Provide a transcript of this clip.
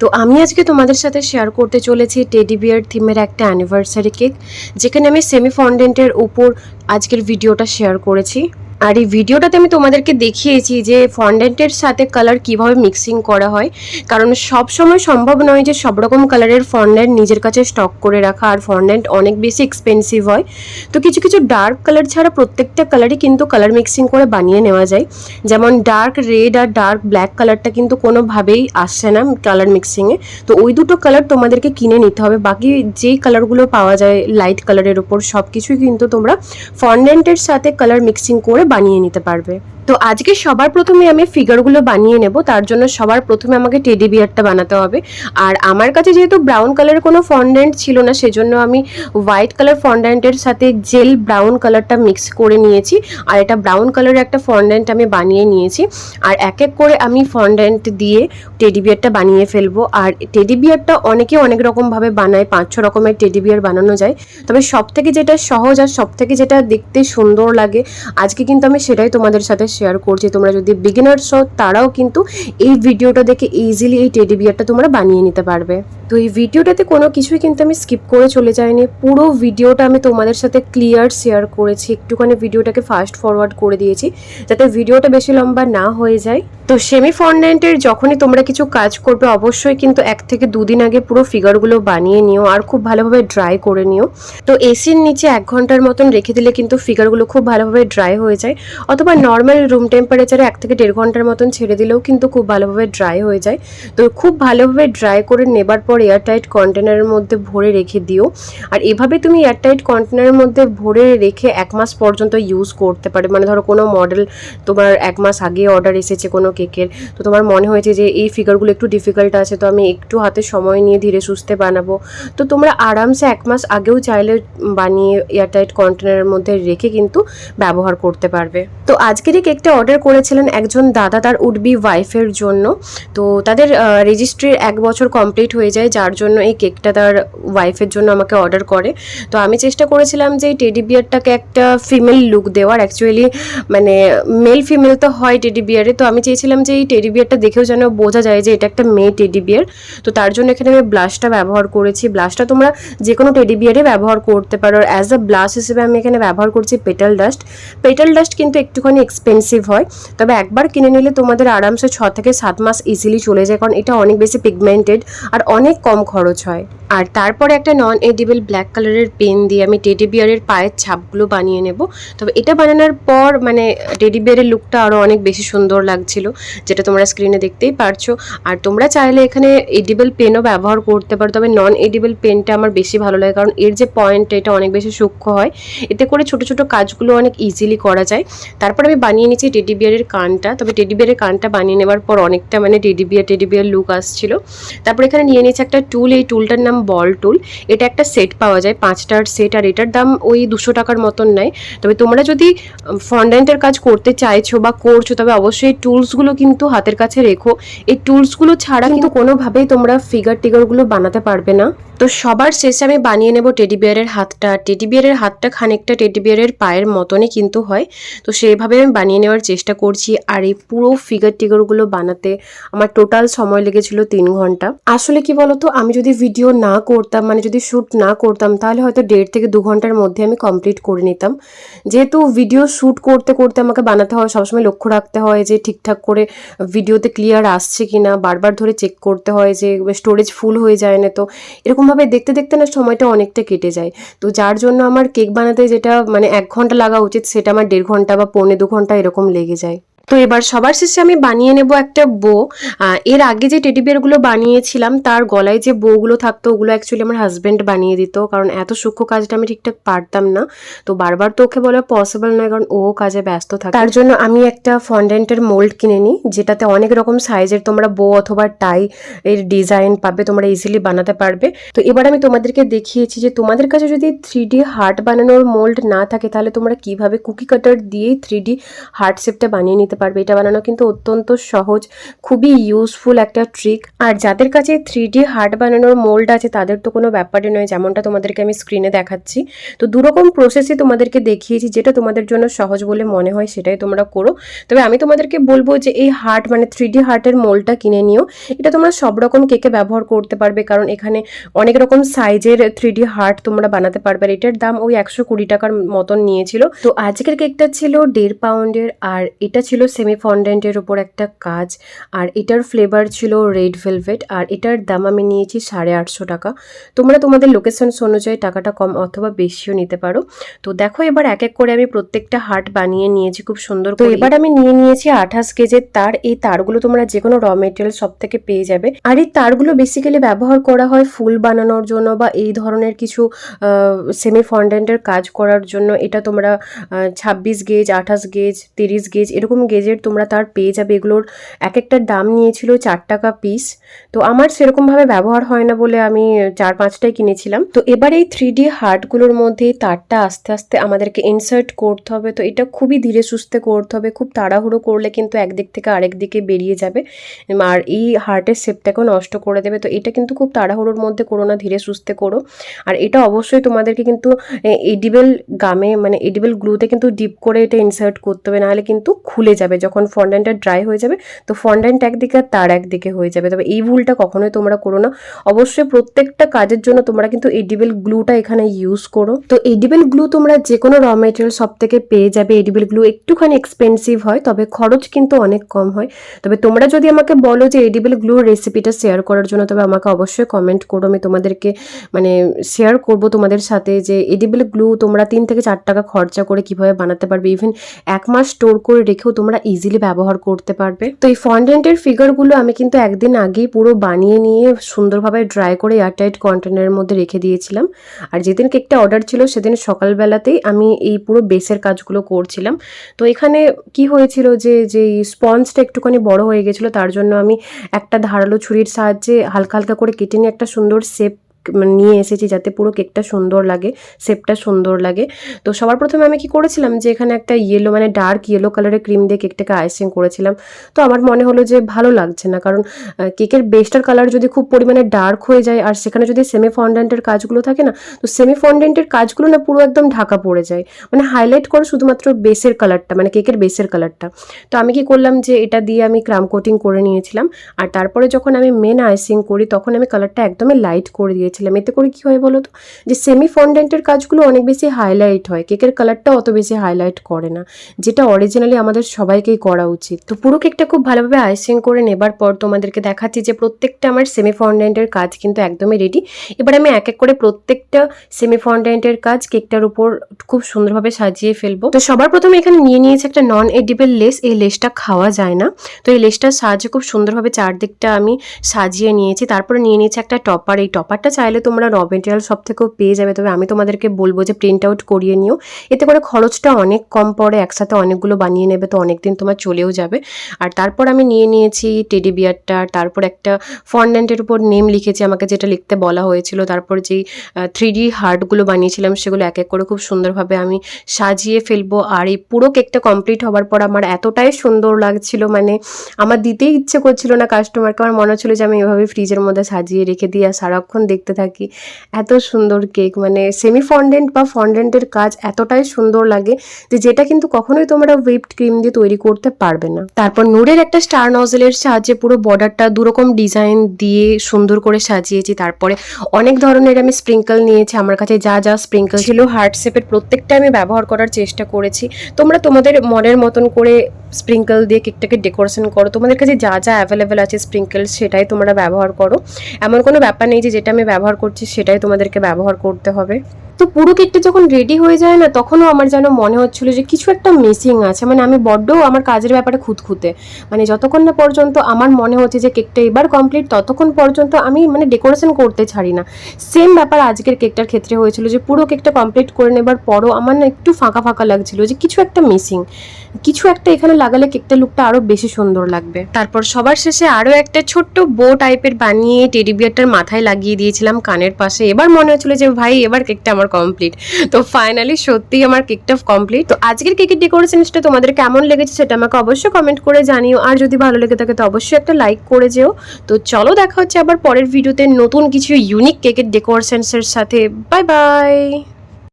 তো আমি আজকে তোমাদের সাথে শেয়ার করতে চলেছি টেডি বিয়ার থিমের একটা অ্যানিভার্সারি কেক, যেখানে আমি সেমি ফন্ডেন্টের উপর আজকের ভিডিওটা শেয়ার করেছি। আর এই ভিডিওটাতে আমি তোমাদেরকে দেখিয়েছি যে ফন্ডেন্টের সাথে কালার কিভাবে মিক্সিং করা হয়, কারণ সব সময় সম্ভব নয় যে সব রকম কালারের ফন্ডেন্ট নিজের কাছে স্টক করে রাখা, আর ফন্ডেন্ট অনেক বেশি এক্সপেন্সিভ হয়। তো কিছু কিছু ডার্ক কালার ছাড়া প্রত্যেকটা কালারই কিন্তু কালার মিক্সিং করে বানিয়ে নেওয়া যায়। যেমন ডার্ক রেড আর ডার্ক ব্ল্যাক কালারটা কিন্তু কোনোভাবেই আসছে না কালার মিক্সিংয়ে, তো ওই দুটো কালার তোমাদেরকে কিনে নিতে হবে। বাকি যেই কালারগুলো পাওয়া যায় লাইট কালারের ওপর সব কিছুই কিন্তু তোমরা ফন্ডেন্টের সাথে কালার মিক্সিং করে বানিয়ে নিতে পারবে। তো আজকে সবার প্রথমে আমি ফিগারগুলো বানিয়ে নেব, তার জন্য সবার প্রথমে আমাকে টেডি বিয়ারটা বানাতে হবে। আর আমার কাছে যেহেতু ব্রাউন কালারের কোনো ফন্ডেন্ট ছিল না, সেজন্য আমি হোয়াইট কালার ফন্ডেন্টের সাথে জেল ব্রাউন কালারটা মিক্স করে নিয়েছি, আর এটা ব্রাউন কালারের একটা ফন্ডেন্ট আমি বানিয়ে নিয়েছি। আর এক এক করে আমি ফন্ডেন্ট দিয়ে টেডি বিয়ারটা বানিয়ে ফেলবো। আর টেডি বিয়ারটা অনেকে অনেক রকমভাবে বানায়, 5-6 রকমের টেডি বিয়ার বানানো যায়, তবে সব থেকে যেটা সহজ আর সব থেকে যেটা দেখতে সুন্দর লাগে আজকে কিন্তু আমি সেটাই তোমাদের সাথে শেয়ার করছি। তোমরা যদি বিগিনার্স হও তারাও কিন্তু এই ভিডিওটা দেখে ইজিলি এই টেডি বিয়ারটা তোমরা বানিয়ে নিতে পারবে। তো এই ভিডিওটাতে কোনো কিছুই কিন্তু আমি স্কিপ করে চলে যাইনি, পুরো ভিডিওটা আমি তোমাদের সাথে ক্লিয়ার শেয়ার করেছি। একটুখানি ভিডিওটাকে ফাস্ট ফরওয়ার্ড করে দিয়েছি যাতে ভিডিওটা বেশি লম্বা না হয়ে যায়। তো সেমি ফন্ডেন্টের যখনই তোমরা কিছু কাজ করবে অবশ্যই কিন্তু 1 থেকে 2 দিন আগে পুরো ফিগারগুলো বানিয়ে নিও আর খুব ভালোভাবে ড্রাই করে নিও। তো এসির নিচে 1 ঘন্টার মতন রেখে দিলে কিন্তু ফিগারগুলো খুব ভালোভাবে ড্রাই হয়ে যায়, অথবা নর্মাল রুম টেম্পারেচারে 1 থেকে 1.5 ঘন্টার মতন ছেড়ে দিলেও কিন্তু খুব ভালোভাবে ড্রাই হয়ে যায়। তো খুব ভালোভাবে ড্রাই করে নেবার পর এয়ারটাইট কন্টেনারের মধ্যে ভরে রেখে দিও। আর এভাবে তুমি এয়ারটাইট কন্টেনারের মধ্যে ভরে রেখে 1 মাস পর্যন্ত ইউজ করতে পারে। মানে ধরো কোনো মডেল তোমার 1 মাস আগে অর্ডার এসেছে কোনো কেকের, তো তোমার মনে হয়েছে যে এই ফিগারগুলো একটু ডিফিকাল্ট আছে, তো আমি একটু হাতে সময় নিয়ে ধীরে সুস্থে বানাবো, তো তোমরা আরামসে 1 মাস আগেও চাইলে বানিয়ে এয়ারটাইট কন্টেনারের মধ্যে রেখে কিন্তু ব্যবহার করতে পারবে। তো আজকের এই কেকটা অর্ডার করেছিলেন একজন দাদা তার উড বি ওয়াইফের জন্য। তো তাদের রেজিস্ট্রির 1 বছর কমপ্লিট হয়ে যায়, যার জন্য এই কেকটা তার ওয়াইফের জন্য আমাকে অর্ডার করে। তো আমি চেষ্টা করেছিলাম যে এই টেডি বিয়ারটাকে একটা ফিমেল লুক দেওয়ার, অ্যাকচুয়ালি মানে মেল ফিমেল তো হয় টেডি বিয়ারে, তো আমি চেয়েছিলাম যে এই টেডি বিয়ারটা দেখেও যেন বোঝা যায় যে এটা একটা মেয়ে টেডি বিয়ার। তো তার জন্য এখানে আমি ব্লাশটা ব্যবহার করেছি। ব্লাশটা তোমরা যে কোনো টেডি বিয়ারে ব্যবহার করতে পারো। অ্যাজ আ ব্লাশ হিসেবে আমি এখানে ব্যবহার করছি পেটাল ডাস্ট। পেটাল ডাস্ট কিন্তু একটুখানি এক্সপেন্সিভ হয়, তবে একবার কিনে নিলে তোমাদের আরামসে 6 থেকে 7 মাস ইজিলি চলে যায়, কারণ এটা অনেক বেশি পিগমেন্টেড আর অনেক কম খরচ হয়। আর তারপরে একটা নন এডিবল ব্ল্যাক কালারের পেন দিয়ে আমি টেডি বিয়ারের পায়ের ছাপগুলো বানিয়ে নেব। তবে এটা বানানোর পর মানে টেডি বিয়ারের লুকটা আরও অনেক বেশি সুন্দর লাগছিল, যেটা তোমরা স্ক্রিনে দেখতেই পারছো। আর তোমরা চাইলে এখানে এডিবল পেনও ব্যবহার করতে পারো, তবে নন এডিবল পেনটা আমার বেশি ভালো লাগে, কারণ এর যে পয়েন্ট এটা অনেক বেশি সূক্ষ্ম হয়, এতে করে ছোটো ছোটো কাজগুলো অনেক ইজিলি করা যায়। তারপর আমি বানিয়ে নিচ্ছি টেডি বিয়ারের কানটা। তবে টেডি বিয়ারের কানটা বানিয়ে নেওয়ার পর অনেকটা মানে টেডি বিয়ার লুক আসছিল। তারপর এখানে নিয়ে নিচ্ছি একটা টুল, এই টুলটার নাম বল টুল। এটা একটা সেট পাওয়া যায়, 5টার সেট, আর এটার দাম ওই 200 টাকার মতন নেয়। তবে তোমরা যদি ফন্ডেন্টের কাজ করতে চাইছো বা করছো, তবে অবশ্যই টুলসগুলো কিন্তু হাতের কাছে রেখো। এই টুলসগুলো ছাড়া কিন্তু কোনোভাবেই তোমরা ফিগারগুলো বানাতে পারবে না। তো সবার শেষে আমি বানিয়ে নেব টেডি বিয়ারের হাতটা। টেডি বিয়ারের হাতটা খানিকটা টেডি বিয়ারের পায়ের মতনই কিন্তু হয়, তো সেইভাবে আমি বানিয়ে নেওয়ার চেষ্টা করছি। আর এই পুরো ফিগারগুলো বানাতে আমার টোটাল সময় লেগেছিল 3 ঘন্টা। আসলে কি বলতো, আমি যদি ভিডিও না করতাম, মানে যদি শ্যুট না করতাম, তাহলে হয়তো 1.5 থেকে 2 ঘন্টার মধ্যে আমি কমপ্লিট করে নিতাম। যেহেতু ভিডিও শ্যুট করতে করতে আমাকে বানাতে হয়, সবসময় লক্ষ্য রাখতে হয় যে ঠিকঠাক করে ভিডিওতে ক্লিয়ার আসছে কিনা, বারবার ধরে চেক করতে হয় যে স্টোরেজ ফুল হয়ে যায় না। তো এরকমভাবে দেখতে দেখতে না সময়টা অনেকটা কেটে যায়। তো যার জন্য আমার কেক বানাতে যেটা মানে 1 ঘন্টা লাগা উচিত, সেটা আমার 1.5 ঘন্টা বা 1.25 ঘন্টা এরকম লেগে যায়। তো এবার সবার শেষে আমি বানিয়ে নেব একটা বো। এর আগে যে টেডি বিয়ারগুলো বানিয়েছিলাম তার গলায় যে বউগুলো থাকতো ওগুলো অ্যাকচুয়ালি আমার হাজব্যান্ড বানিয়ে দিত, কারণ এত সূক্ষ্ম কাজটা আমি ঠিকঠাক পারতাম না। তো বারবার তো ওকে বলা পসিবল নয়, কারণ ও কাজে ব্যস্ত থাকে। তার জন্য আমি একটা ফন্ডেন্টের মোল্ড কিনে নিই, যেটাতে অনেক রকম সাইজের তোমরা বো অথবা টাই এর ডিজাইন পাবে, তোমরা ইজিলি বানাতে পারবে। তো এবার আমি তোমাদেরকে দেখিয়েছি যে তোমাদের কাছে যদি 3D হার্ট বানানোর মোল্ড না থাকে, তাহলে তোমরা কিভাবে কুকি কাটার দিয়েই 3D হার্ট শেপটা বানিয়ে নিতে নিতে পারবে। এটা বানানো কিন্তু অত্যন্ত সহজ, খুবই ইউজফুল একটা ট্রিক। আর যাদের কাছে 3D হার্ট বানানোর মোল্ড আছে তাদের তো কোনো ব্যাপারই নয়, যেমনটা তোমাদেরকে আমি স্ক্রিনে দেখাচ্ছি। তো দুরকম প্রসেসই তোমাদেরকে দেখিয়েছি, যেটা তোমাদের জন্য সহজ বলে মনে হয় সেটাই তোমরা করো। তবে আমি তোমাদেরকে বলবো যে এই হার্ট মানে 3D হার্টের মোল্ডটা কিনে নিও। এটা তোমরা সব রকম কেকে ব্যবহার করতে পারবে, কারণ এখানে অনেক রকম সাইজের 3D হার্ট তোমরা বানাতে পারবে। এটার দাম ওই 120 টাকার মতন নিয়েছিল। তো আজকের কেকটা ছিল 1.5 পাউন্ডের, আর এটা ছিল সেমি ফন্ডেন্টের উপর একটা কাজ, আর এটার ফ্লেভার ছিল রেড ভেলভেট, আর এটার দাম আমি নিয়েছি 850 টাকা। তোমরা তোমাদের লোকেশনস অনুযায়ী টাকাটা কম অথবা বেশিও নিতে পারো। তো দেখো এবার এক এক করে আমি প্রত্যেকটা হার্ট বানিয়ে নিয়েছি খুব সুন্দর। তো এবার আমি নিয়ে নিয়েছি 28 গেজের তার। এই তারগুলো তোমরা যে কোনো র মেটেরিয়াল সব থেকে পেয়ে যাবে। আর এই তারগুলো বেসিক্যালি ব্যবহার করা হয় ফুল বানানোর জন্য বা এই ধরনের কিছু সেমি ফন্ডেন্টের কাজ করার জন্য। এটা তোমরা 26 গেজ, 28 গেজ, 30 গেজ এরকম গেজের তোমরা তার পেয়ে যাবে। এগুলোর এক একটার দাম নিয়েছিল 4 টাকা পিস। তো আমার সেরকমভাবে ব্যবহার হয় না বলে আমি 4-5টাই কিনেছিলাম। তো এবার এই 3D হার্টগুলোর মধ্যে তারটা আস্তে আস্তে আমাদেরকে ইনসার্ট করতে হবে। তো এটা খুবই ধীরে সুস্থে করতে হবে, খুব তাড়াহুড়ো করলে কিন্তু একদিক থেকে আরেক দিকে বেরিয়ে যাবে আর এই হার্টের শেপটাকেও নষ্ট করে দেবে। তো এটা কিন্তু খুব তাড়াহুড়োর মধ্যে করো না, ধীরে সুস্থে করো। আর এটা অবশ্যই তোমাদেরকে কিন্তু এডিবল গামে মানে এডিবল গ্লুতে কিন্তু ডিপ করে এটা ইনসার্ট করতে হবে, নাহলে কিন্তু খুলে যাবে যখন ফন্ডেন্টটা ড্রাই হয়ে যাবে। তো ফন্ডেন্ট একদিকে আর তার একদিকে হয়ে যাবে। তবে এই ভুলটা কখনোই তোমরা করো না। অবশ্যই প্রত্যেকটা কাজের জন্য তোমরা কিন্তু এডিবল গ্লুটা এখানে ইউজ করো। তো এডিবল গ্লু তোমরা যে কোনো র মেটেরিয়াল সব থেকে পেয়ে যাবে। এডিবল গ্লু একটুখানি এক্সপেন্সিভ হয়, তবে খরচ কিন্তু অনেক কম হয়। তবে তোমরা যদি আমাকে বলো যে এডিবল গ্লুর রেসিপিটা শেয়ার করার জন্য, তবে আমাকে অবশ্যই কমেন্ট করো। আমি তোমাদেরকে মানে শেয়ার করব তোমাদের সাথে যে এডিবল গ্লু তোমরা 3 থেকে 4 টাকা খরচা করে কিভাবে বানাতে পারবে। ইভেন 1 মাস স্টোর করে রেখেও তোমরা ইজিলি ব্যবহার করতে পারবে। তো এই ফন্ডেন্টের ফিগারগুলো আমি কিন্তু একদিন আগেই পুরো বানিয়ে নিয়ে সুন্দরভাবে ড্রাই করে এয়ারটাইট কন্টেনারের মধ্যে রেখে দিয়েছিলাম। আর যেদিন কেকটা অর্ডার ছিল সেদিন সকালবেলাতেই আমি এই পুরো বেসের কাজগুলো করছিলাম। তো এখানে কি হয়েছিল যে স্পঞ্জটা একটুখানি বড় হয়ে গেছিলো, তার জন্য আমি একটা ধারালো ছুরির সাহায্যে হালকা হালকা করে কেটে নিয়ে একটা সুন্দর শেপ নিয়ে এসেছি, যাতে পুরো কেকটা সুন্দর লাগে, শেপটা সুন্দর লাগে। তো সবার প্রথমে আমি কি করেছিলাম যে এখানে একটা ইয়েলো মানে ডার্ক ইয়েলো কালারের ক্রিম দিয়ে কেকটাকে আইসিং করেছিলাম। তো আমার মনে হলো যে ভালো লাগছে না, কারণ কেকের বেসটার কালার যদি খুব পরিমাণে ডার্ক হয়ে যায় আর সেখানে যদি সেমি ফন্ডেন্টের কাজগুলো থাকে না, তো সেমি ফন্ডেন্টের কাজগুলো না পুরো একদম ঢাকা পড়ে যায়, মানে হাইলাইট করে শুধুমাত্র বেসের কালারটা মানে কেকের বেসের কালারটা। তো আমি কি করলাম যে এটা দিয়ে আমি ক্রাম কোটিং করে নিয়েছিলাম। আর তারপরে যখন আমি মেন আইসিং করি তখন আমি কালারটা একদমই লাইট করে দিয়েছিলাম। এতে করে কি হয় বলো তো, যে সেমি ফন্ডেন্টের কাজগুলো অনেক বেশি হাইলাইট হয়, কেকের কালারটা অত বেশি হাইলাইট করে না, যেটা অরিজিনালি আমাদের সবাইকেই করা উচিত। তো পুরো কেকটা খুব ভালোভাবে আইসিং করে নেবার পর তোমাদেরকে দেখাচ্ছি যে প্রত্যেকটা আমার সেমি ফন্ডেন্টের কাজ কিন্তু একদমই রেডি। এবার আমি এক এক করে প্রত্যেকটা সেমি ফন্ডেন্টের কাজ কেকটার উপর খুব সুন্দরভাবে সাজিয়ে ফেলবো। তো সবার প্রথমে এখানে নিয়ে নিয়েছি একটা নন এডিবল লেস। এই লেসটা খাওয়া যায় না, তো এই লেসটার সাহায্যে খুব সুন্দরভাবে চারদিকটা আমি সাজিয়ে নিয়েছি। তারপরে নিয়ে নিয়েছি একটা টপার। এই টপারটা চাইলে তোমরা র মেটেরিয়াল সব থেকেও পেয়ে যাবে, তবে আমি তোমাদেরকে বলবো যে প্রিন্ট আউট করিয়ে নিও, এতে করে খরচটা অনেক কম পড়ে। একসাথে অনেকগুলো বানিয়ে নেবে তো অনেকদিন তোমার চলেও যাবে। আর তারপর আমি নিয়ে নিয়েছি টেডি বিয়ারটা, তারপর একটা ফন্ডেন্টের উপর নেম লিখেছি আমাকে যেটা লিখতে বলা হয়েছিল। তারপর যেই 3D হার্টগুলো বানিয়েছিলাম সেগুলো এক এক করে খুব সুন্দরভাবে আমি সাজিয়ে ফেলবো। আর এই পুরো কেকটা কমপ্লিট হবার পর আমার এতটাই সুন্দর লাগছিল, মানে আমার দিতেই ইচ্ছে করছিল না কাস্টমারকে। আমার মনে হচ্ছিল যে আমি এভাবে ফ্রিজের মধ্যে সাজিয়ে রেখে দিই আর সারাক্ষণ দেখতে থাকি। এত সুন্দর কেক, মানে সেমি ফন্ডেন্ট বা ফন্ডেন্টের কাজ এতটাই সুন্দর লাগে যে যেটা কিন্তু কখনোই তোমরা হুইপড ক্রিম দিয়ে তৈরি করতে পারবে না। তারপর নুরের একটা স্টার নজলের সাহায্যে পুরো বর্ডারটা দুরকম ডিজাইন দিয়ে সুন্দর করে সাজিয়েছি। তারপরে অনেক ধরনের আমি স্প্রিঙ্কল নিয়েছি, আমার কাছে যা যা স্প্রিঙ্কল ছিল হার্ট শেপের প্রত্যেকটা আমি ব্যবহার করার চেষ্টা করেছি। তোমরা তোমাদের মনের মতন করে স্প্রিঙ্কল দিয়ে কেকটাকে ডেকোরেশন করো, তোমাদের কাছে যা যা অ্যাভেলেবেল আছে স্প্রিঙ্কল সেটাই তোমরা ব্যবহার করো। এমন কোনো ব্যাপার নেই যে যেটা আমি ব্যবহার করছি সেটাই তোমাদেরকে ব্যবহার করতে হবে। তো পুরো কেকটা যখন রেডি হয়ে যায় না, তখনও আমার যেন মনে হচ্ছিল যে কিছু একটা মিসিং আছে। মানে আমি বড্ড আমার কাজের ব্যাপারে খুঁতখুঁতে, মানে যতক্ষণ না পর্যন্ত আমার মনে হচ্ছে যে কেকটা এবার কমপ্লিট ততক্ষণ পর্যন্ত আমি মানে ডেকোরেশন করতে ছাড়ি না। সেম ব্যাপার আজকের কেকটার ক্ষেত্রে হয়েছিল যে পুরো কেকটা কমপ্লিট করে নেবার পরও আমার না একটু ফাঁকা ফাঁকা লাগছিল, যে কিছু একটা মিসিং, কিছু একটা এখানে লাগালে কেকটা লুকটা আরো বেশি সুন্দর লাগবে। তারপর সবার শেষে আরো একটা ছোট্ট বো টাইপের বানিয়ে টেডি বিয়ারটার মাথায় লাগিয়ে দিয়েছিলাম কানের পাশে। এবার মনে হচ্ছিল যে ভাই এবার কেকটা আমার আমার কমপ্লিট। তো ফাইনালি সত্যি আমার কেকটা কমপ্লিট। তো আজকের কেকের ডেকোরেশনসটা তোমাদের কেমন লেগেছে সেটা আমাকে অবশ্যই কমেন্ট করে জানিও, আর যদি ভালো লেগে থাকে তো অবশ্যই একটা লাইক করে যেও। তো চলো দেখা হচ্ছে আবার পরের ভিডিওতে নতুন কিছু ইউনিক কেকের ডেকোরেশনসের সাথে। Bye bye.